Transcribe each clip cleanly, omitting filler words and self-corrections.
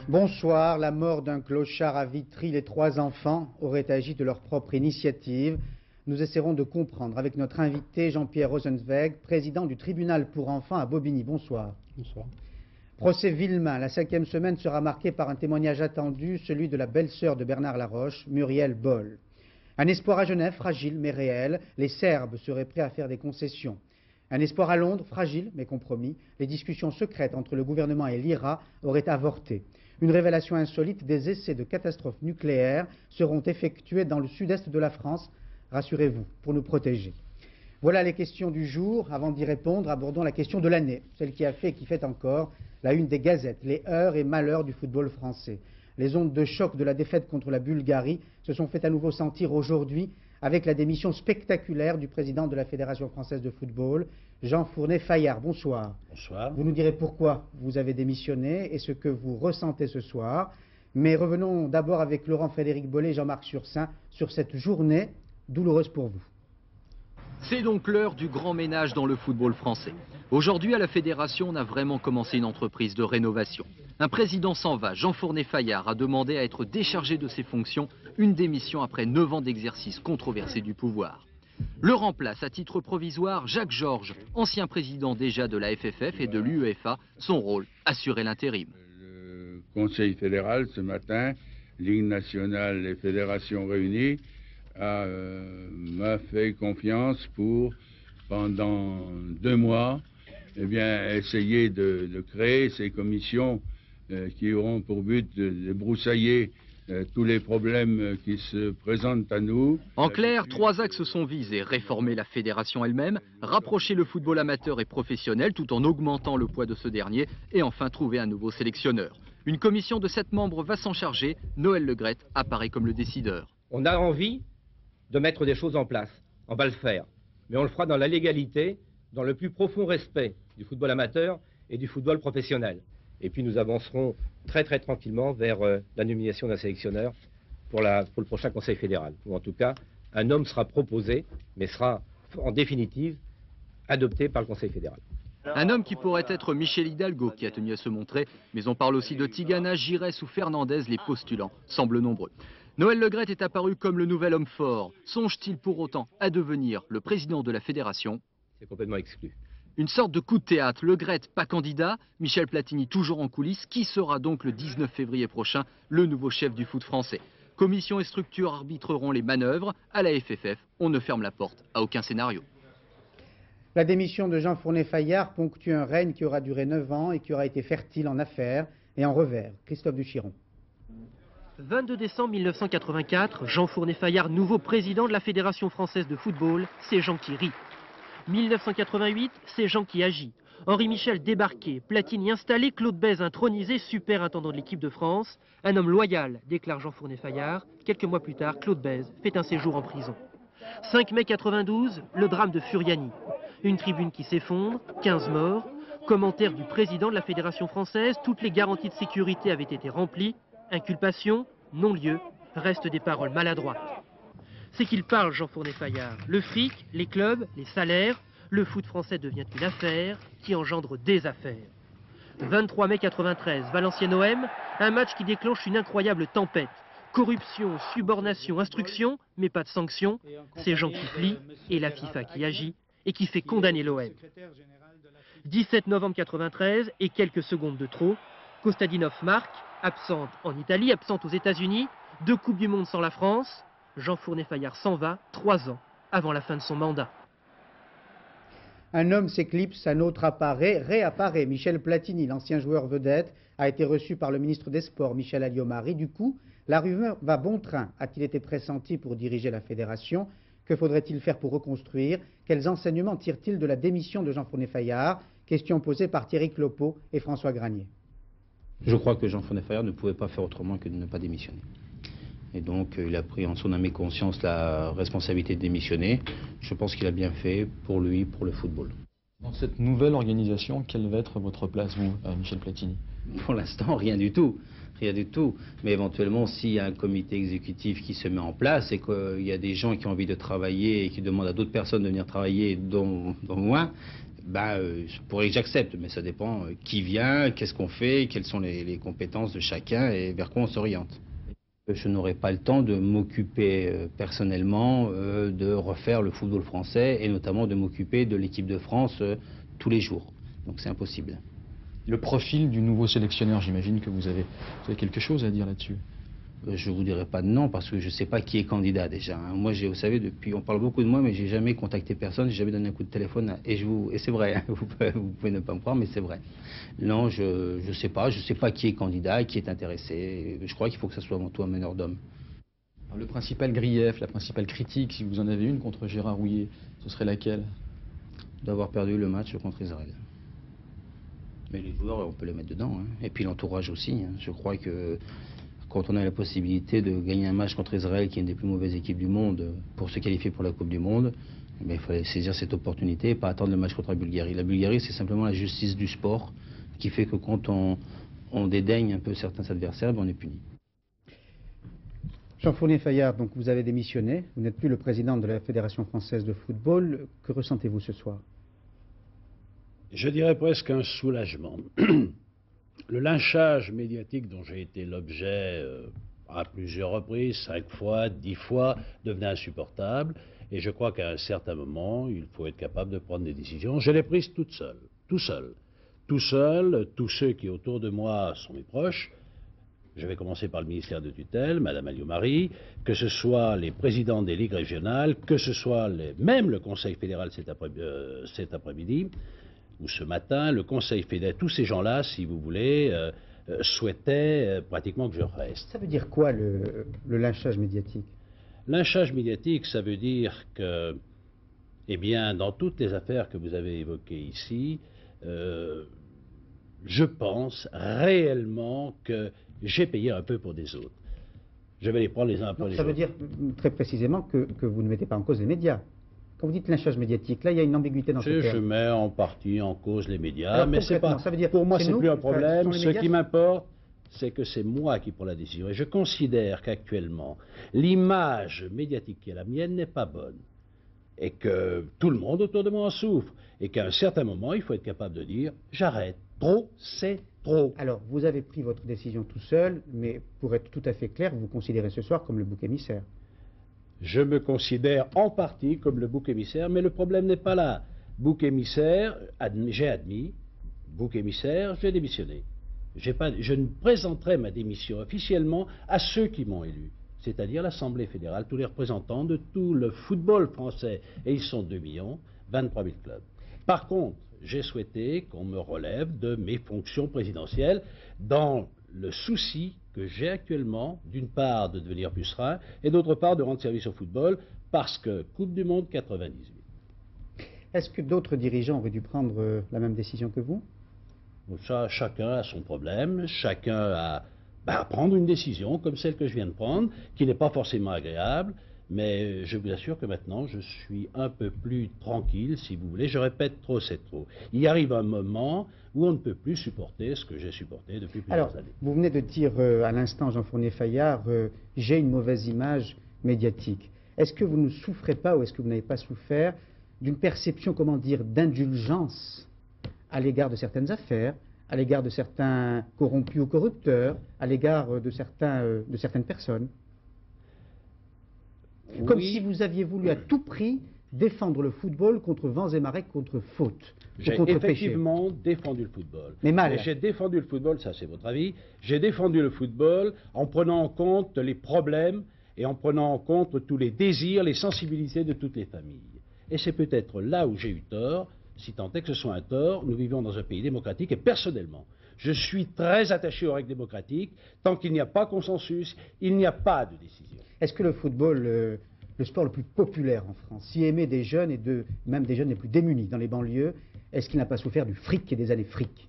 Bonsoir. La mort d'un clochard à Vitry, les 3 enfants auraient agi de leur propre initiative. Nous essaierons de comprendre avec notre invité Jean-Pierre Rosenzweig, président du tribunal pour enfants à Bobigny. Bonsoir. Bonsoir. Procès Villemain. La 5e semaine sera marquée par un témoignage attendu, celui de la belle-sœur de Bernard Laroche, Muriel Boll. Un espoir à Genève, fragile mais réel. Les Serbes seraient prêts à faire des concessions. Un espoir à Londres, fragile mais compromis. Les discussions secrètes entre le gouvernement et l'IRA auraient avorté. Une révélation insolite, des essais de catastrophes nucléaires seront effectués dans le sud-est de la France, rassurez-vous, pour nous protéger. Voilà les questions du jour. Avant d'y répondre, abordons la question de l'année, celle qui a fait et qui fait encore la une des gazettes, les heurts et malheurs du football français. Les ondes de choc de la défaite contre la Bulgarie se sont fait à nouveau sentir aujourd'hui avec la démission spectaculaire du président de la Fédération française de football, Jean Fournet-Fayard. Bonsoir. Bonsoir. Vous nous direz pourquoi vous avez démissionné et ce que vous ressentez ce soir. Mais revenons d'abord avec Laurent-Frédéric Bollé et Jean-Marc Sursin sur cette journée douloureuse pour vous. C'est donc l'heure du grand ménage dans le football français. Aujourd'hui, à la Fédération, on a vraiment commencé une entreprise de rénovation. Un président s'en va, Jean Fournet-Fayard a demandé à être déchargé de ses fonctions, une démission après 9 ans d'exercice controversé du pouvoir. Le remplace à titre provisoire Jacques Georges, ancien président déjà de la FFF et de l'UEFA, son rôle, assurer l'intérim. Le Conseil fédéral ce matin, Ligue nationale et fédérations réunies, m'a fait confiance pour, pendant 2 mois, essayer de créer ces commissions qui auront pour but de broussailler tous les problèmes qui se présentent à nous. En clair, 3 axes sont visés. Réformer la fédération elle-même, rapprocher le football amateur et professionnel tout en augmentant le poids de ce dernier et enfin trouver un nouveau sélectionneur. Une commission de 7 membres va s'en charger. Noël Le Graët apparaît comme le décideur. On a envie de mettre des choses en place. On va le faire. Mais on le fera dans la légalité, dans le plus profond respect du football amateur et du football professionnel. Et puis nous avancerons très tranquillement vers la nomination d'un sélectionneur pour le prochain Conseil fédéral. Ou en tout cas, un homme sera proposé, mais sera en définitive adopté par le Conseil fédéral. Un homme qui pourrait être Michel Hidalgo qui a tenu à se montrer, mais on parle aussi de Tigana, Giresse ou Fernandez, les postulants semblent nombreux. Noël Le Graët est apparu comme le nouvel homme fort. Songe-t-il pour autant à devenir le président de la fédération? C'est complètement exclu. Une sorte de coup de théâtre, Le Graët pas candidat, Michel Platini toujours en coulisses. Qui sera donc le 19 février prochain le nouveau chef du foot français? Commission et structure arbitreront les manœuvres. À la FFF, on ne ferme la porte à aucun scénario. La démission de Jean Fournet-Fayard ponctue un règne qui aura duré 9 ans et qui aura été fertile en affaires et en revers. Christophe Duchiron. 22 décembre 1984, Jean Fournet-Fayard, nouveau président de la Fédération française de football, c'est Jean qui rit. 1988, c'est Jean qui agit. Henri Michel débarqué, Platini installé, Claude Bèze intronisé, super intendant de l'équipe de France. Un homme loyal, déclare Jean Fournet-Fayard. Quelques mois plus tard, Claude Bèze fait un séjour en prison. 5 mai 92, le drame de Furiani. Une tribune qui s'effondre, 15 morts. Commentaire du président de la Fédération française, toutes les garanties de sécurité avaient été remplies. Inculpation, non-lieu, restent des paroles maladroites. C'est qu'il parle, Jean Fournet-Fayard. Le fric, les clubs, les salaires, le foot français devient une affaire qui engendre des affaires. 23 mai 93, Valenciennes-OM, un match qui déclenche une incroyable tempête. Corruption, subornation, instruction, mais pas de sanction. C'est Jean qui plie et la FIFA qui agit et qui fait condamner l'OM. 17 novembre 93 et quelques secondes de trop, Kostadinov marque, absente en Italie, absente aux États-Unis, 2 Coupes du Monde sans la France. Jean Fournet-Fayard s'en va 3 ans avant la fin de son mandat. Un homme s'éclipse, un autre apparaît, réapparaît. Michel Platini, l'ancien joueur vedette, a été reçu par le ministre des Sports, Michel Alliot-Marie. Du coup, la rumeur va bon train. A-t-il été pressenti pour diriger la fédération? Que faudrait-il faire pour reconstruire? Quels enseignements tire-t-il de la démission de Jean Fournet-Fayard? Question posée par Thierry Clopeau et François Granier. Je crois que Jean Fournet-Fayard ne pouvait pas faire autrement que de ne pas démissionner. Et donc il a pris en son âme et conscience la responsabilité de démissionner. Je pense qu'il a bien fait pour lui, pour le football. Dans cette nouvelle organisation, quelle va être votre place, vous, Michel Platini? Pour l'instant, rien du tout. Rien du tout. Mais éventuellement, s'il y a un comité exécutif qui se met en place et qu'il y a des gens qui ont envie de travailler et qui demandent à d'autres personnes de venir travailler, dont moi, Je pourrais que j'accepte, mais ça dépend qui vient, qu'est-ce qu'on fait, quelles sont les compétences de chacun et vers quoi on s'oriente. Je n'aurai pas le temps de m'occuper personnellement de refaire le football français et notamment de m'occuper de l'équipe de France tous les jours. Donc c'est impossible. Le profil du nouveau sélectionneur, j'imagine que vous avez quelque chose à dire là-dessus. Je ne vous dirai pas de nom parce que je ne sais pas qui est candidat déjà. Moi, vous savez, on parle beaucoup de moi, mais j'ai jamais contacté personne, j'ai jamais donné un coup de téléphone. Et c'est vrai, hein, vous pouvez ne pas me croire, mais c'est vrai. Non, je ne sais pas qui est candidat, qui est intéressé. Je crois qu'il faut que ça soit avant tout un meneur d'hommes. Le principal grief, la principale critique, si vous en avez une contre Gérard Houllier, ce serait laquelle? D'avoir perdu le match contre Israël. Mais les joueurs, on peut les mettre dedans. Hein. Et puis l'entourage aussi. Hein. Je crois que quand on a la possibilité de gagner un match contre Israël, qui est une des plus mauvaises équipes du monde, pour se qualifier pour la Coupe du Monde, il fallait saisir cette opportunité et pas attendre le match contre la Bulgarie. La Bulgarie, c'est simplement la justice du sport qui fait que quand on dédaigne un peu certains adversaires, on est puni. Jean Fournier-Fayard, donc vous avez démissionné, vous n'êtes plus le président de la Fédération française de football. Que ressentez-vous ce soir? Je dirais presque un soulagement. Le lynchage médiatique dont j'ai été l'objet à plusieurs reprises, 5 fois, 10 fois, devenait insupportable. Et je crois qu'à un certain moment, il faut être capable de prendre des décisions. Je l'ai prise toute seule, tout seul. Tout seul, tous ceux qui autour de moi sont mes proches. Je vais commencer par le ministère de tutelle, Mme Alliot-Marie, que ce soit les présidents des ligues régionales, que ce soit même le Conseil fédéral cet après-midi, ou ce matin, le Conseil fédéral, tous ces gens-là, si vous voulez, souhaitaient pratiquement que je reste. Ça veut dire quoi le lynchage médiatique? Lynchage médiatique, ça veut dire que, eh bien, dans toutes les affaires que vous avez évoquées ici, je pense réellement que j'ai payé un peu pour des autres. Je vais les prendre les uns après les autres. Ça veut dire très précisément que vous ne mettez pas en cause les médias. Quand vous dites lynchage médiatique, là il y a une ambiguïté dans ce terme. Je mets en partie en cause les médias, alors, mais c'est pas. Ça veut dire, pour moi, c'est plus un problème. Ce qui médias... m'importe, c'est que c'est moi qui prends la décision. Et je considère qu'actuellement, l'image médiatique qui est la mienne n'est pas bonne. Et que tout le monde autour de moi en souffre. Et qu'à un certain moment, il faut être capable de dire j'arrête. Trop, c'est trop. Alors, vous avez pris votre décision tout seul, mais pour être tout à fait clair, vous vous considérez ce soir comme le bouc émissaire. Je me considère en partie comme le bouc émissaire, mais le problème n'est pas là. Bouc émissaire, j'ai admis, bouc émissaire, j'ai démissionné. Je ne présenterai ma démission officiellement à ceux qui m'ont élu, c'est-à-dire l'Assemblée fédérale, tous les représentants de tout le football français, et ils sont 2 millions, 23 000 clubs. Par contre, j'ai souhaité qu'on me relève de mes fonctions présidentielles dans le souci que j'ai actuellement, d'une part de devenir plus serein, et d'autre part de rendre service au football, parce que Coupe du Monde 98. Est-ce que d'autres dirigeants auraient dû prendre la même décision que vous? Ça, chacun a son problème, chacun a à prendre une décision comme celle que je viens de prendre, qui n'est pas forcément agréable, mais je vous assure que maintenant je suis un peu plus tranquille, si vous voulez. Je répète, trop c'est trop. Il arrive un moment où on ne peut plus supporter ce que j'ai supporté depuis plusieurs années. Vous venez de dire à l'instant, Jean Fournier-Fayard, j'ai une mauvaise image médiatique. Est-ce que vous ne souffrez pas, ou est-ce que vous n'avez pas souffert d'une perception, comment dire, d'indulgence à l'égard de certaines affaires, à l'égard de certains corrompus ou corrupteurs, à l'égard de certaines personnes? Oui. Comme si vous aviez voulu à tout prix défendre le football contre vents et marées, contre faute. J'ai effectivement défendu le football. Mais mal. J'ai défendu le football, ça c'est votre avis, j'ai défendu le football en prenant en compte les problèmes et en prenant en compte tous les désirs, les sensibilités de toutes les familles. Et c'est peut-être là où j'ai eu tort, si tant est que ce soit un tort. Nous vivons dans un pays démocratique et personnellement, je suis très attaché aux règles démocratiques. Tant qu'il n'y a pas consensus, il n'y a pas de décision. Est-ce que le football, le sport le plus populaire en France, si aimé des jeunes et même des jeunes les plus démunis dans les banlieues, est-ce qu'il n'a pas souffert du fric et des années fric?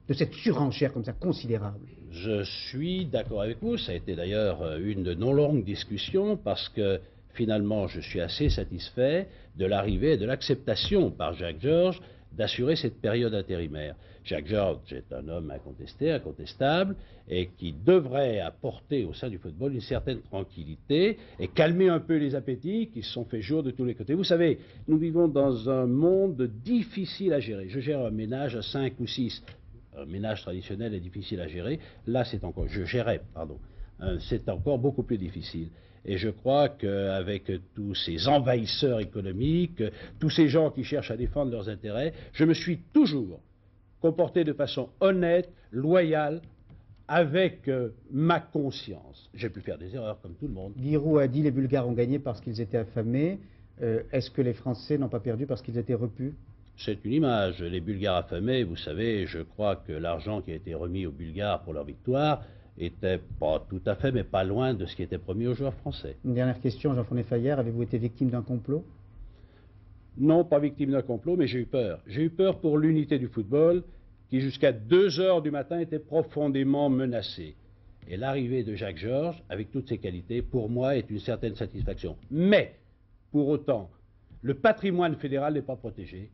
De cette surenchère comme ça considérable? Je suis d'accord avec vous. Ça a été d'ailleurs une de nos longues discussions parce que finalement je suis assez satisfait de l'arrivée et de l'acceptation par Jacques Georges d'assurer cette période intérimaire. Jacques Georges est un homme incontesté, incontestable, et qui devrait apporter au sein du football une certaine tranquillité et calmer un peu les appétits qui se sont fait jour de tous les côtés. Vous savez, nous vivons dans un monde difficile à gérer. Je gère un ménage à 5 ou 6. Un ménage traditionnel est difficile à gérer. Là, c'est encore, c'est encore beaucoup plus difficile. Et je crois qu'avec tous ces envahisseurs économiques, tous ces gens qui cherchent à défendre leurs intérêts, je me suis toujours comporté de façon honnête, loyale, avec ma conscience. J'ai pu faire des erreurs comme tout le monde. Giroud a dit les Bulgares ont gagné parce qu'ils étaient affamés. Est-ce que les Français n'ont pas perdu parce qu'ils étaient repus? C'est une image. Les Bulgares affamés, vous savez, je crois que l'argent qui a été remis aux Bulgares pour leur victoire était pas tout à fait, mais pas loin de ce qui était promis aux joueurs français. Une dernière question, Jean-Fournet Fayard, avez-vous été victime d'un complot? Non, pas victime d'un complot, mais j'ai eu peur. J'ai eu peur pour l'unité du football, qui jusqu'à 2 heures du matin était profondément menacée. Et l'arrivée de Jacques Georges, avec toutes ses qualités, pour moi, est une certaine satisfaction. Mais, pour autant, le patrimoine fédéral n'est pas protégé,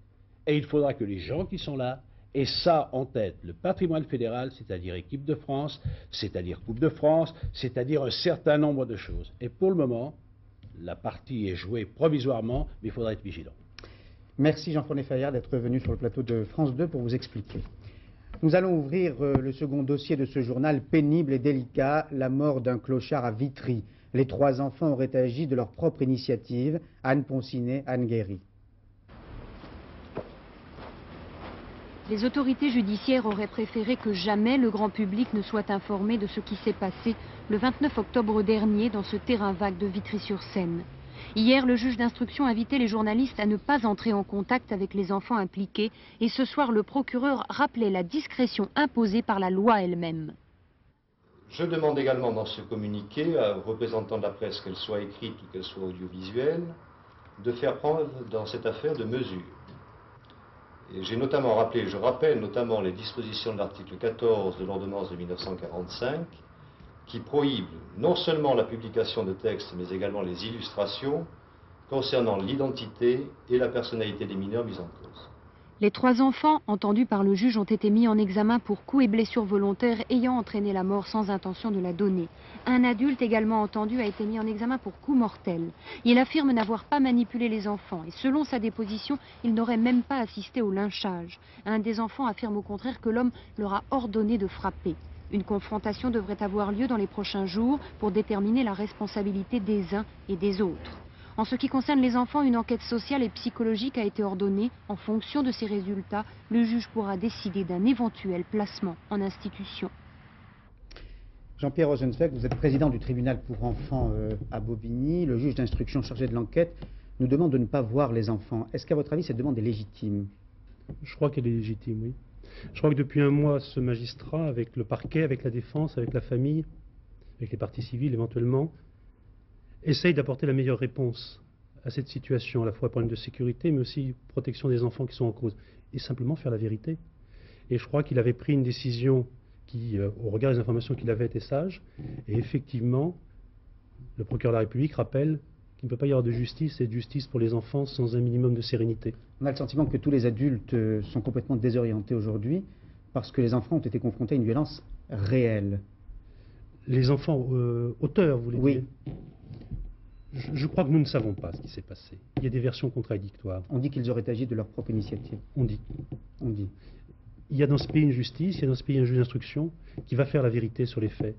et il faudra que les gens qui sont là aient ça en tête. Le patrimoine fédéral, c'est-à-dire équipe de France, c'est-à-dire Coupe de France, c'est-à-dire un certain nombre de choses. Et pour le moment, la partie est jouée provisoirement, mais il faudra être vigilant. Merci Jean-Fournet Fayard d'être venu sur le plateau de France 2 pour vous expliquer. Nous allons ouvrir le second dossier de ce journal pénible et délicat, la mort d'un clochard à Vitry. Les 3 enfants auraient agi de leur propre initiative. Anne Poncinet, Anne Guéry. Les autorités judiciaires auraient préféré que jamais le grand public ne soit informé de ce qui s'est passé le 29 octobre dernier dans ce terrain vague de Vitry-sur-Seine. Hier, le juge d'instruction invitait les journalistes à ne pas entrer en contact avec les enfants impliqués et ce soir, le procureur rappelait la discrétion imposée par la loi elle-même. Je demande également dans ce communiqué aux représentants de la presse, qu'elle soit écrite ou qu'elle soit audiovisuelle, de faire preuve dans cette affaire de mesures. Et j'ai notamment rappelé, je rappelle notamment les dispositions de l'article 14 de l'ordonnance de 1945 qui prohibe non seulement la publication de textes mais également les illustrations concernant l'identité et la personnalité des mineurs mis en cause. Les 3 enfants entendus par le juge ont été mis en examen pour coups et blessures volontaires ayant entraîné la mort sans intention de la donner. Un adulte également entendu a été mis en examen pour coups mortels. Il affirme n'avoir pas manipulé les enfants et selon sa déposition, il n'aurait même pas assisté au lynchage. Un des enfants affirme au contraire que l'homme leur a ordonné de frapper. Une confrontation devrait avoir lieu dans les prochains jours pour déterminer la responsabilité des uns et des autres. En ce qui concerne les enfants, une enquête sociale et psychologique a été ordonnée. En fonction de ces résultats, le juge pourra décider d'un éventuel placement en institution. Jean-Pierre Rosenzweig, vous êtes président du tribunal pour enfants à Bobigny. Le juge d'instruction chargé de l'enquête nous demande de ne pas voir les enfants. Est-ce qu'à votre avis, cette demande est légitime? Je crois qu'elle est légitime, oui. Je crois que depuis un mois, ce magistrat, avec le parquet, avec la défense, avec la famille, avec les parties civiles éventuellement, essaye d'apporter la meilleure réponse à cette situation, à la fois problème de sécurité, mais aussi protection des enfants qui sont en cause, et simplement faire la vérité. Et je crois qu'il avait pris une décision qui, au regard des informations qu'il avait, était sage, et effectivement, le procureur de la République rappelle qu'il ne peut pas y avoir de justice et de justice pour les enfants sans un minimum de sérénité. On a le sentiment que tous les adultes sont complètement désorientés aujourd'hui, parce que les enfants ont été confrontés à une violence réelle. Les enfants auteurs, vous voulez oui. dire? Je crois que nous ne savons pas ce qui s'est passé. Il y a des versions contradictoires. On dit qu'ils auraient agi de leur propre initiative. On dit. On dit. Il y a dans ce pays une justice, il y a dans ce pays un juge d'instruction qui va faire la vérité sur les faits.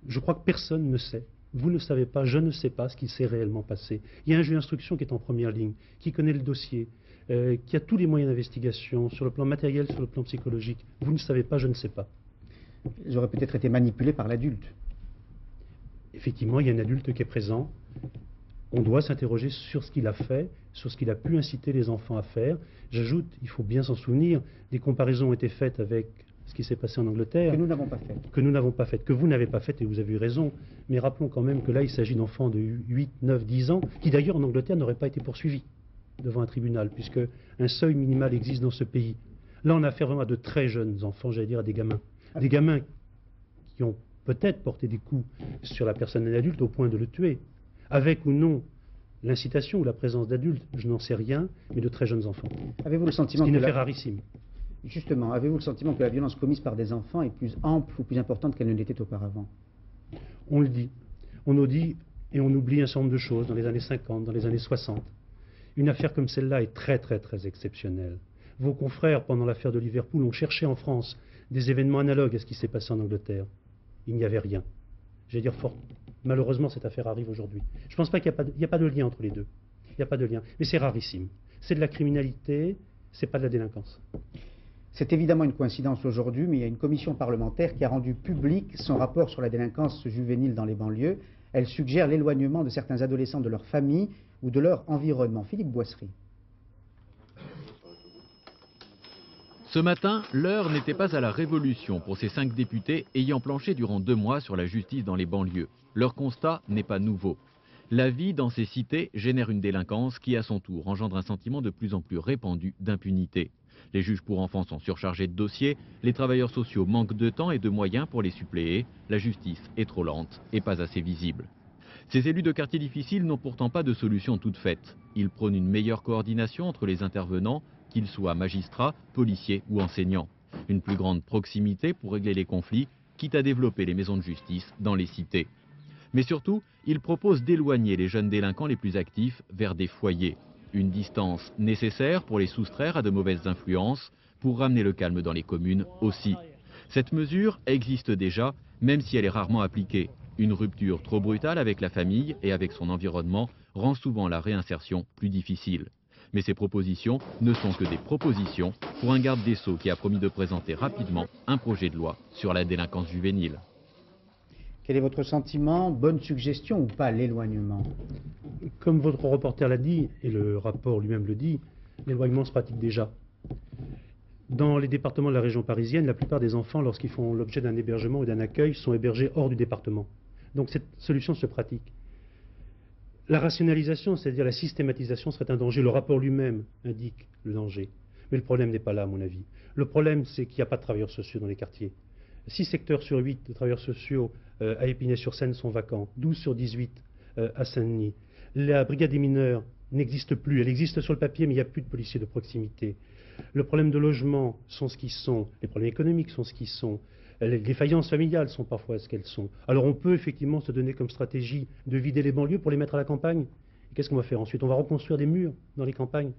Je crois que personne ne sait. Vous ne savez pas, je ne sais pas ce qui s'est réellement passé. Il y a un juge d'instruction qui est en première ligne, qui connaît le dossier, qui a tous les moyens d'investigation, sur le plan matériel, sur le plan psychologique. Vous ne savez pas, je ne sais pas. Ils auraient peut-être été manipulés par l'adulte. Effectivement, il y a un adulte qui est présent. On doit s'interroger sur ce qu'il a fait, sur ce qu'il a pu inciter les enfants à faire. J'ajoute, il faut bien s'en souvenir, des comparaisons ont été faites avec ce qui s'est passé en Angleterre. Que nous n'avons pas fait. Que nous n'avons pas fait, que vous n'avez pas fait, et vous avez eu raison. Mais rappelons quand même que là, il s'agit d'enfants de 8, 9, 10 ans, qui d'ailleurs en Angleterre n'auraient pas été poursuivis devant un tribunal, puisque un seuil minimal existe dans ce pays. Là, on a affaire vraiment à de très jeunes enfants, j'allais dire à des gamins. Des gamins qui ont peut-être porté des coups sur la personne d'un adulte au point de le tuer, avec ou non l'incitation ou la présence d'adultes, je n'en sais rien, mais de très jeunes enfants. Avez-vous le sentiment Ce qui que est une affaire rarissime. Justement, avez-vous le sentiment que la violence commise par des enfants est plus ample ou plus importante qu'elle ne l'était auparavant? On le dit. On nous dit et on oublie un certain nombre de choses dans les années 50, dans les années 60. Une affaire comme celle-là est très très très exceptionnelle. Vos confrères, pendant l'affaire de Liverpool, ont cherché en France des événements analogues à ce qui s'est passé en Angleterre. Il n'y avait rien. J'allais dire fort. Malheureusement, cette affaire arrive aujourd'hui. Je ne pense pas qu'il n'y a pas de lien entre les deux. Il n'y a pas de lien. Mais c'est rarissime. C'est de la criminalité, c'est pas de la délinquance. C'est évidemment une coïncidence aujourd'hui, mais il y a une commission parlementaire qui a rendu public son rapport sur la délinquance juvénile dans les banlieues. Elle suggère l'éloignement de certains adolescents de leur famille ou de leur environnement. Philippe Boisserie. Ce matin, l'heure n'était pas à la révolution pour ces 5 députés ayant planché durant 2 mois sur la justice dans les banlieues. Leur constat n'est pas nouveau. La vie dans ces cités génère une délinquance qui, à son tour, engendre un sentiment de plus en plus répandu d'impunité. Les juges pour enfants sont surchargés de dossiers, les travailleurs sociaux manquent de temps et de moyens pour les suppléer, la justice est trop lente et pas assez visible. Ces élus de quartiers difficiles n'ont pourtant pas de solution toute faite. Ils prônent une meilleure coordination entre les intervenants, qu'ils soient magistrats, policiers ou enseignants. Une plus grande proximité pour régler les conflits, quitte à développer les maisons de justice dans les cités. Mais surtout, ils proposent d'éloigner les jeunes délinquants les plus actifs vers des foyers. Une distance nécessaire pour les soustraire à de mauvaises influences, pour ramener le calme dans les communes aussi. Cette mesure existe déjà, même si elle est rarement appliquée. Une rupture trop brutale avec la famille et avec son environnement rend souvent la réinsertion plus difficile. Mais ces propositions ne sont que des propositions pour un garde des Sceaux qui a promis de présenter rapidement un projet de loi sur la délinquance juvénile. Quel est votre sentiment? Bonne suggestion ou pas l'éloignement? Comme votre reporter l'a dit, et le rapport lui-même le dit, l'éloignement se pratique déjà. Dans les départements de la région parisienne, la plupart des enfants, lorsqu'ils font l'objet d'un hébergement ou d'un accueil, sont hébergés hors du département. Donc cette solution se pratique. La rationalisation, c'est-à-dire la systématisation, serait un danger. Le rapport lui-même indique le danger. Mais le problème n'est pas là, à mon avis. Le problème, c'est qu'il n'y a pas de travailleurs sociaux dans les quartiers. 6 secteurs sur 8 de travailleurs sociaux à Épinay-sur-Seine sont vacants, 12 sur 18 à Saint-Denis. La brigade des mineurs n'existe plus. Elle existe sur le papier, mais il n'y a plus de policiers de proximité. Le problème de logement sont ce qu'ils sont. Les problèmes économiques sont ce qu'ils sont. Les défaillances familiales sont parfois ce qu'elles sont. Alors on peut effectivement se donner comme stratégie de vider les banlieues pour les mettre à la campagne. Qu'est-ce qu'on va faire ensuite? On va reconstruire des murs dans les campagnes.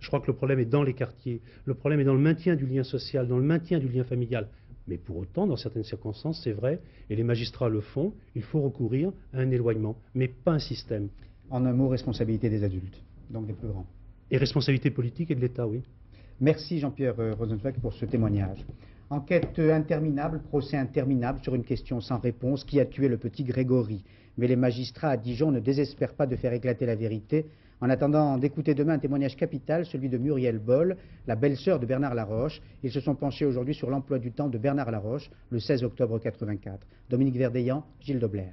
Je crois que le problème est dans les quartiers. Le problème est dans le maintien du lien social, dans le maintien du lien familial. Mais pour autant, dans certaines circonstances, c'est vrai, et les magistrats le font, il faut recourir à un éloignement, mais pas un système. En un mot, responsabilité des adultes, donc des plus grands. Et responsabilité politique et de l'État, oui. Merci Jean-Pierre Rosenfeld pour ce témoignage. Enquête interminable, procès interminable sur une question sans réponse. Qui a tué le petit Grégory? Mais les magistrats à Dijon ne désespèrent pas de faire éclater la vérité. En attendant d'écouter demain un témoignage capital, celui de Muriel Boll, la belle-sœur de Bernard Laroche. Ils se sont penchés aujourd'hui sur l'emploi du temps de Bernard Laroche, le 16 octobre 84. Dominique Verdeillan, Gilles Dobler.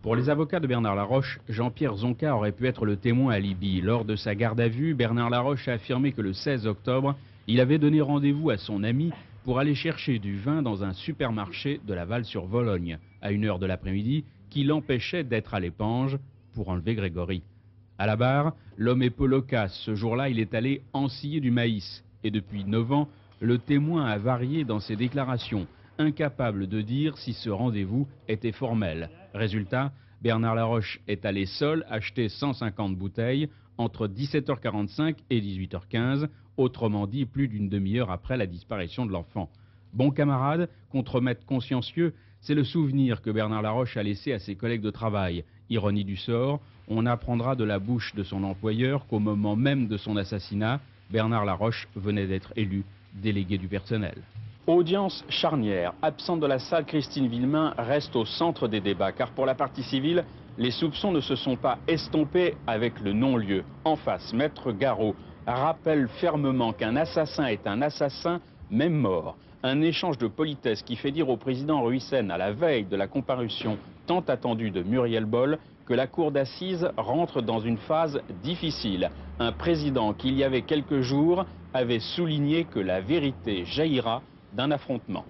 Pour les avocats de Bernard Laroche, Jean-Pierre Zonca aurait pu être le témoin alibi. Lors de sa garde à vue, Bernard Laroche a affirmé que le 16 octobre, il avait donné rendez-vous à son ami pour aller chercher du vin dans un supermarché de Laval-sur-Vologne, à 1h de l'après-midi, qui l'empêchait d'être à l'épange pour enlever Grégory. À la barre, l'homme est peu loquace. Ce jour-là, il est allé ensiler du maïs. Et depuis 9 ans, le témoin a varié dans ses déclarations, incapable de dire si ce rendez-vous était formel. Résultat, Bernard Laroche est allé seul acheter 150 bouteilles entre 17h45 et 18h15, autrement dit plus d'une demi-heure après la disparition de l'enfant. Bon camarade, contre maître consciencieux, c'est le souvenir que Bernard Laroche a laissé à ses collègues de travail. Ironie du sort, on apprendra de la bouche de son employeur qu'au moment même de son assassinat, Bernard Laroche venait d'être élu délégué du personnel. Audience charnière. Absente de la salle, Christine Villemain reste au centre des débats, car pour la partie civile, les soupçons ne se sont pas estompés avec le non-lieu. En face, Maître Garot rappelle fermement qu'un assassin est un assassin, même mort. Un échange de politesse qui fait dire au président Ruisen, à la veille de la comparution tant attendue de Muriel Boll, que la cour d'assises rentre dans une phase difficile. Un président qui, il y avait quelques jours, avait souligné que la vérité jaillira d'un affrontement.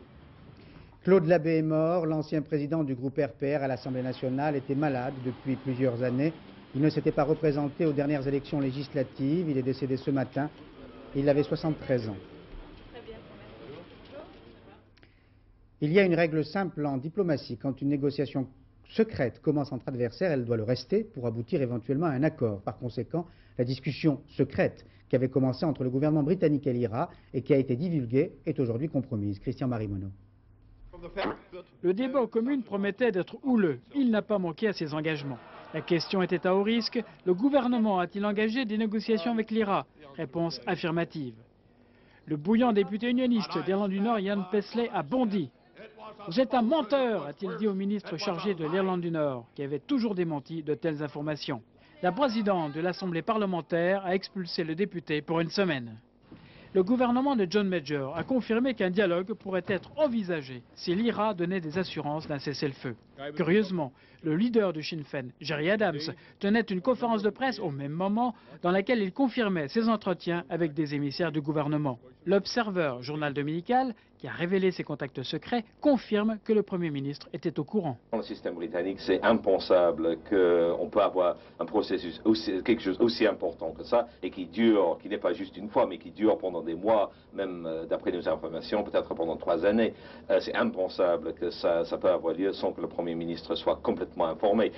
Claude Labbé est mort. L'ancien président du groupe RPR à l'Assemblée nationale était malade depuis plusieurs années. Il ne s'était pas représenté aux dernières élections législatives. Il est décédé ce matin. Il avait 73 ans. Il y a une règle simple en diplomatie. Quand une négociation secrète commence entre adversaires, elle doit le rester pour aboutir éventuellement à un accord. Par conséquent, la discussion secrète qui avait commencé entre le gouvernement britannique et l'IRA et qui a été divulguée est aujourd'hui compromise. Christian Marimono. Le débat aux communes promettait d'être houleux. Il n'a pas manqué à ses engagements. La question était à haut risque. Le gouvernement a-t-il engagé des négociations avec l'IRA? Réponse affirmative. Le bouillant député unioniste d'Irlande du Nord, Ian Paisley, a bondi. « Vous êtes un menteur », a-t-il dit au ministre chargé de l'Irlande du Nord, qui avait toujours démenti de telles informations. La présidente de l'Assemblée parlementaire a expulsé le député pour une semaine. Le gouvernement de John Major a confirmé qu'un dialogue pourrait être envisagé si l'IRA donnait des assurances d'un cessez-le-feu. Curieusement, le leader du Sinn Féin, Gerry Adams, tenait une conférence de presse au même moment dans laquelle il confirmait ses entretiens avec des émissaires du gouvernement. L'Observer, journal dominical, qui a révélé ses contacts secrets, confirme que le Premier ministre était au courant. Dans le système britannique, c'est impensable qu'on peut avoir un processus, quelque chose aussi important que ça, et qui dure, qui n'est pas juste une fois, mais qui dure pendant des mois, même d'après nos informations, peut-être pendant 3 années. C'est impensable que ça peut avoir lieu sans que le Premier ministre soit complètement informé.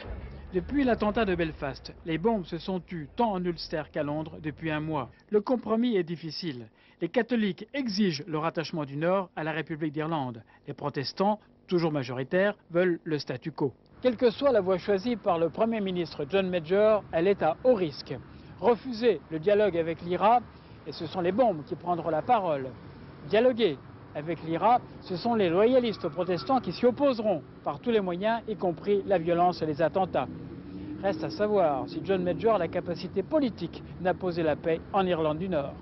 Depuis l'attentat de Belfast, les bombes se sont tues tant en Ulster qu'à Londres depuis un mois. Le compromis est difficile. Les catholiques exigent le rattachement du Nord à la République d'Irlande. Les protestants, toujours majoritaires, veulent le statu quo. Quelle que soit la voie choisie par le Premier ministre John Major, elle est à haut risque. Refuser le dialogue avec l'IRA, et ce sont les bombes qui prendront la parole. Dialoguer avec l'IRA, ce sont les loyalistes protestants qui s'y opposeront par tous les moyens, y compris la violence et les attentats. Reste à savoir si John Major a la capacité politique d'imposer la paix en Irlande du Nord.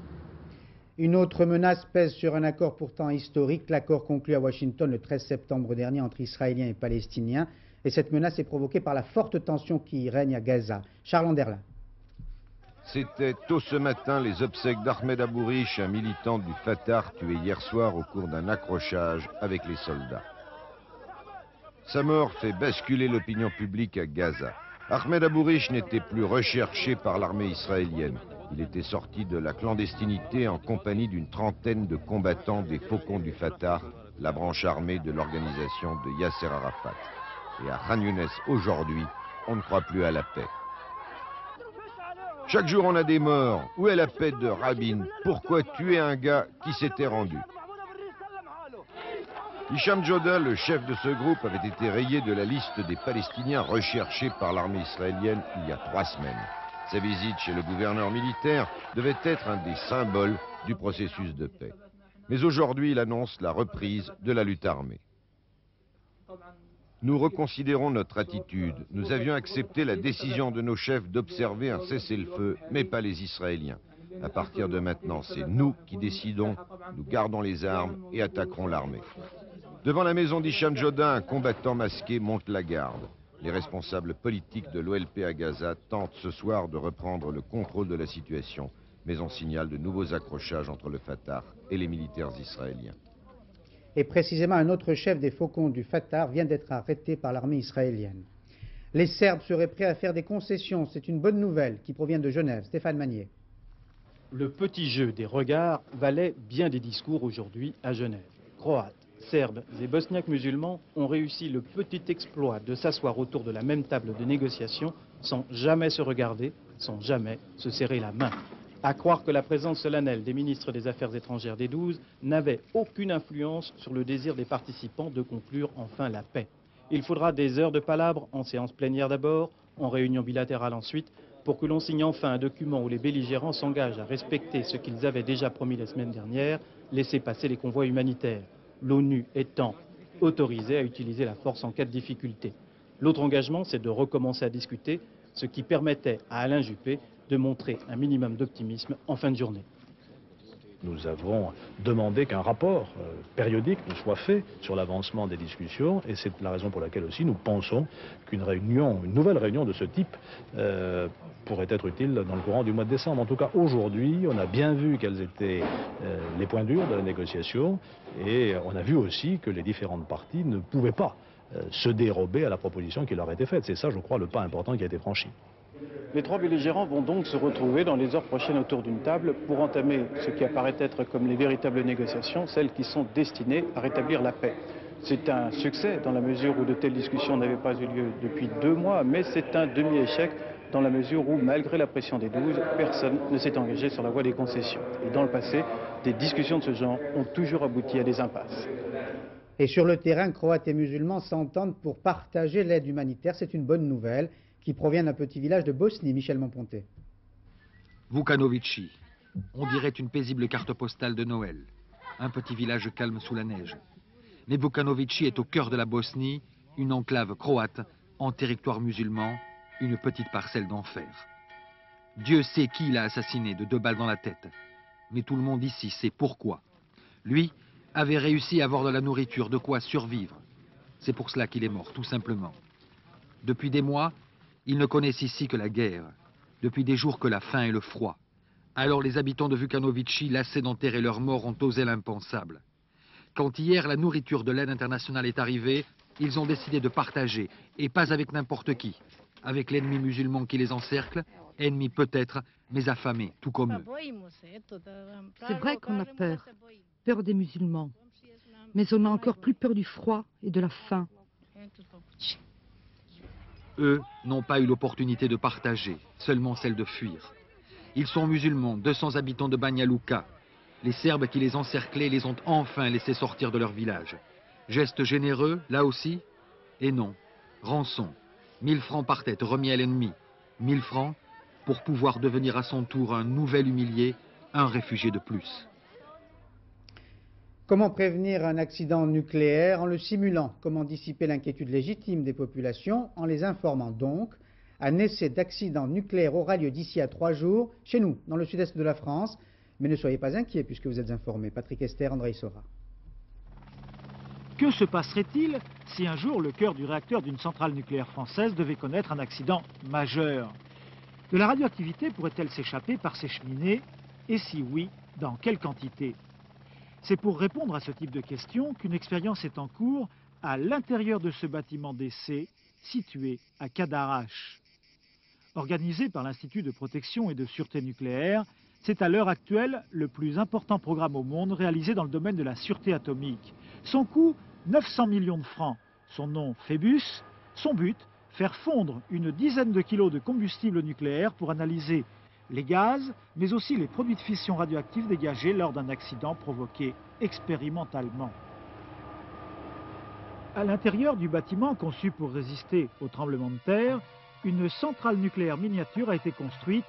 Une autre menace pèse sur un accord pourtant historique, l'accord conclu à Washington le 13 septembre dernier entre Israéliens et Palestiniens. Et cette menace est provoquée par la forte tension qui règne à Gaza. Charles Anderlin. C'était tôt ce matin les obsèques d'Ahmed Abourish, un militant du Fatah tué hier soir au cours d'un accrochage avec les soldats. Sa mort fait basculer l'opinion publique à Gaza. Ahmed Abourish n'était plus recherché par l'armée israélienne. Il était sorti de la clandestinité en compagnie d'une trentaine de combattants des Faucons du Fatah, la branche armée de l'organisation de Yasser Arafat. Et à Khan Younes, aujourd'hui, on ne croit plus à la paix. Chaque jour on a des morts. Où est la paix de Rabin? Pourquoi tuer un gars qui s'était rendu? Hicham Joda, le chef de ce groupe, avait été rayé de la liste des Palestiniens recherchés par l'armée israélienne il y a 3 semaines. Sa visite chez le gouverneur militaire devait être un des symboles du processus de paix. Mais aujourd'hui, il annonce la reprise de la lutte armée. Nous reconsidérons notre attitude. Nous avions accepté la décision de nos chefs d'observer un cessez-le-feu, mais pas les Israéliens. À partir de maintenant, c'est nous qui décidons, nous gardons les armes et attaquerons l'armée. Devant la maison d'Hicham Joda, un combattant masqué monte la garde. Les responsables politiques de l'OLP à Gaza tentent ce soir de reprendre le contrôle de la situation, mais on signale de nouveaux accrochages entre le Fatah et les militaires israéliens. Et précisément, un autre chef des Faucons du Fatah vient d'être arrêté par l'armée israélienne. Les Serbes seraient prêts à faire des concessions. C'est une bonne nouvelle qui provient de Genève. Stéphane Magnier. Le petit jeu des regards valait bien des discours aujourd'hui à Genève. Croates, Serbes et Bosniaques musulmans ont réussi le petit exploit de s'asseoir autour de la même table de négociation sans jamais se regarder, sans jamais se serrer la main. À croire que la présence solennelle des ministres des Affaires étrangères des 12 n'avait aucune influence sur le désir des participants de conclure enfin la paix. Il faudra des heures de palabres, en séance plénière d'abord, en réunion bilatérale ensuite, pour que l'on signe enfin un document où les belligérants s'engagent à respecter ce qu'ils avaient déjà promis la semaine dernière, laisser passer les convois humanitaires, l'ONU étant autorisée à utiliser la force en cas de difficulté. L'autre engagement, c'est de recommencer à discuter, ce qui permettait à Alain Juppé de montrer un minimum d'optimisme en fin de journée. Nous avons demandé qu'un rapport périodique nous soit fait sur l'avancement des discussions et c'est la raison pour laquelle aussi nous pensons qu'une réunion, une nouvelle réunion de ce type pourrait être utile dans le courant du mois de décembre. En tout cas, aujourd'hui, on a bien vu quels étaient les points durs de la négociation et on a vu aussi que les différentes parties ne pouvaient pas se dérober à la proposition qui leur a été faite. C'est ça, je crois, le pas important qui a été franchi. Les trois belligérants vont donc se retrouver dans les heures prochaines autour d'une table pour entamer ce qui apparaît être comme les véritables négociations, celles qui sont destinées à rétablir la paix. C'est un succès dans la mesure où de telles discussions n'avaient pas eu lieu depuis 2 mois, mais c'est un demi-échec dans la mesure où, malgré la pression des 12, personne ne s'est engagé sur la voie des concessions. Et dans le passé, des discussions de ce genre ont toujours abouti à des impasses. Et sur le terrain, Croates et musulmans s'entendent pour partager l'aide humanitaire. C'est une bonne nouvelle qui provient d'un petit village de Bosnie, Michel Monponté. Vukanovići, on dirait une paisible carte postale de Noël. Un petit village calme sous la neige. Mais Vukanovići est au cœur de la Bosnie, une enclave croate, en territoire musulman, une petite parcelle d'enfer. Dieu sait qui l'a assassiné de 2 balles dans la tête. Mais tout le monde ici sait pourquoi. Lui avait réussi à avoir de la nourriture, de quoi survivre. C'est pour cela qu'il est mort, tout simplement. Depuis des mois, ils ne connaissent ici que la guerre. Depuis des jours que la faim et le froid. Alors les habitants de Vukanovići, lassés d'enterrer leurs morts, ont osé l'impensable. Quand hier la nourriture de l'aide internationale est arrivée, ils ont décidé de partager, et pas avec n'importe qui. Avec l'ennemi musulman qui les encercle, ennemi peut-être, mais affamé, tout comme eux. C'est vrai qu'on a peur, peur des musulmans, mais on a encore plus peur du froid et de la faim. Eux n'ont pas eu l'opportunité de partager, seulement celle de fuir. Ils sont musulmans, 200 habitants de Banja Luka. Les Serbes qui les encerclaient les ont enfin laissés sortir de leur village. Geste généreux, là aussi? Et non, rançon. 1000 francs par tête remis à l'ennemi. 1000 francs pour pouvoir devenir à son tour un nouvel humilié, un réfugié de plus. Comment prévenir un accident nucléaire en le simulant? Comment dissiper l'inquiétude légitime des populations en les informant donc? Un essai d'accident nucléaire aura lieu d'ici à 3 jours, chez nous, dans le sud-est de la France. Mais ne soyez pas inquiets puisque vous êtes informés. Patrick Esther, André Sora. Que se passerait-il si un jour le cœur du réacteur d'une centrale nucléaire française devait connaître un accident majeur? De la radioactivité pourrait-elle s'échapper par ces cheminées? Et si oui, dans quelle quantité? C'est pour répondre à ce type de questions qu'une expérience est en cours à l'intérieur de ce bâtiment d'essai situé à Cadarache. Organisé par l'Institut de protection et de sûreté nucléaire, c'est à l'heure actuelle le plus important programme au monde réalisé dans le domaine de la sûreté atomique. Son coût, 900 millions de francs. Son nom, Phébus. Son but, faire fondre une dizaine de kilos de combustible nucléaire pour analyser les gaz, mais aussi les produits de fission radioactifs dégagés lors d'un accident provoqué expérimentalement. À l'intérieur du bâtiment conçu pour résister aux tremblements de terre, une centrale nucléaire miniature a été construite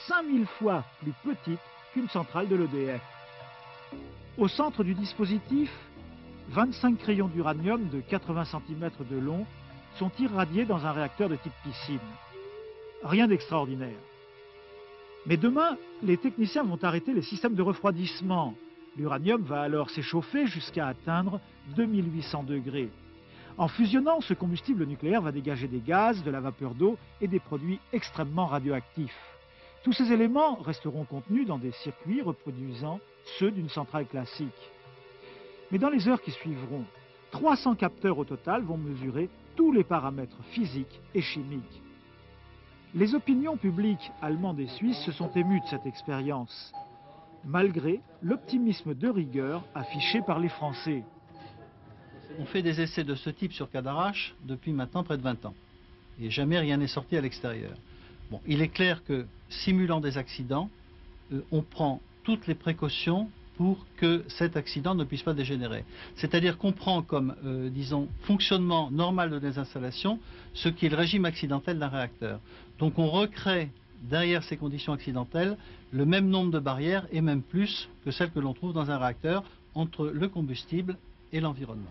5000 fois plus petite qu'une centrale de l'EDF. Au centre du dispositif, 25 crayons d'uranium de 80 cm de long sont irradiés dans un réacteur de type piscine. Rien d'extraordinaire. Mais demain, les techniciens vont arrêter les systèmes de refroidissement. L'uranium va alors s'échauffer jusqu'à atteindre 2800 degrés. En fusionnant, ce combustible nucléaire va dégager des gaz, de la vapeur d'eau et des produits extrêmement radioactifs. Tous ces éléments resteront contenus dans des circuits reproduisant ceux d'une centrale classique. Mais dans les heures qui suivront, 300 capteurs au total vont mesurer tous les paramètres physiques et chimiques. Les opinions publiques allemandes et suisses se sont émues de cette expérience, malgré l'optimisme de rigueur affiché par les Français. On fait des essais de ce type sur Cadarache depuis maintenant près de 20 ans. Et jamais rien n'est sorti à l'extérieur. Bon, il est clair que, simulant des accidents, on prend toutes les précautions pour que cet accident ne puisse pas dégénérer. C'est-à-dire qu'on prend comme, disons, fonctionnement normal de des installations ce qui est le régime accidentel d'un réacteur. Donc on recrée derrière ces conditions accidentelles le même nombre de barrières et même plus que celles que l'on trouve dans un réacteur entre le combustible et l'environnement.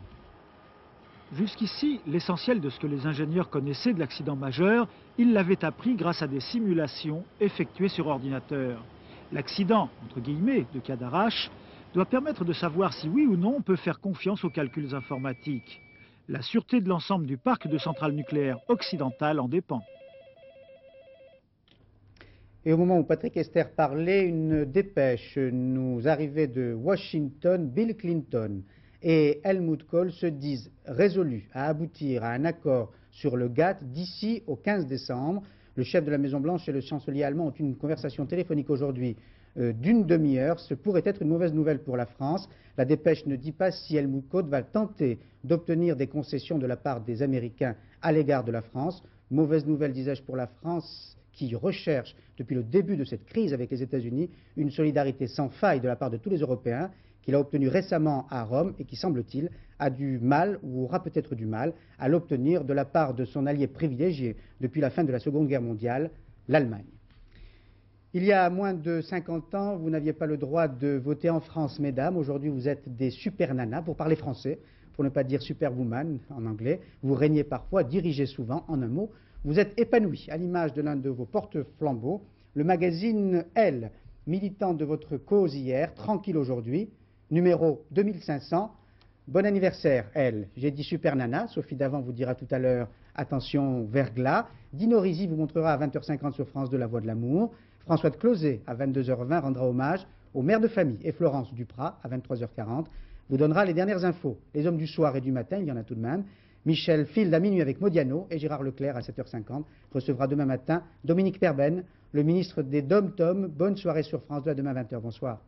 Jusqu'ici, l'essentiel de ce que les ingénieurs connaissaient de l'accident majeur, ils l'avaient appris grâce à des simulations effectuées sur ordinateur. L'accident, entre guillemets, de Cadarache, doit permettre de savoir si oui ou non on peut faire confiance aux calculs informatiques. La sûreté de l'ensemble du parc de centrales nucléaires occidentales en dépend. Et au moment où Patrick Esther parlait, une dépêche nous arrivait de Washington. Bill Clinton et Helmut Kohl se disent résolus à aboutir à un accord sur le GATT d'ici au 15 décembre. Le chef de la Maison-Blanche et le chancelier allemand ont eu une conversation téléphonique aujourd'hui d'une demi-heure. Ce pourrait être une mauvaise nouvelle pour la France. La dépêche ne dit pas si Helmut Kohl va tenter d'obtenir des concessions de la part des Américains à l'égard de la France. Mauvaise nouvelle, disais-je, pour la France qui recherche depuis le début de cette crise avec les États-Unis une solidarité sans faille de la part de tous les Européens, qu'il a obtenue récemment à Rome et qui, semble-t-il, a du mal, ou aura peut-être du mal, à l'obtenir de la part de son allié privilégié depuis la fin de la Seconde Guerre mondiale, l'Allemagne. Il y a moins de 50 ans, vous n'aviez pas le droit de voter en France, mesdames. Aujourd'hui, vous êtes des super nanas, pour parler français, pour ne pas dire superwoman en anglais. Vous régnez parfois, dirigez souvent, en un mot. Vous êtes épanouis, à l'image de l'un de vos porte-flambeaux, le magazine Elle, militant de votre cause hier, tranquille aujourd'hui, numéro 2500. Bon anniversaire, Elle. J'ai dit super nana, Sophie Davant vous dira tout à l'heure, attention, verglas. Dino Risi vous montrera à 20h50 sur France 2 La Voix de l'amour. François de Closet, à 22h20, rendra hommage aux mères de famille. Et Florence Duprat, à 23h40, vous donnera les dernières infos. Les hommes du soir et du matin, il y en a tout de même. Michel Field à minuit avec Modiano et Gérard Leclerc à 7h50 recevra demain matin Dominique Perben, le ministre des Dom-Tom. Bonne soirée sur France 2, à demain 20h. Bonsoir.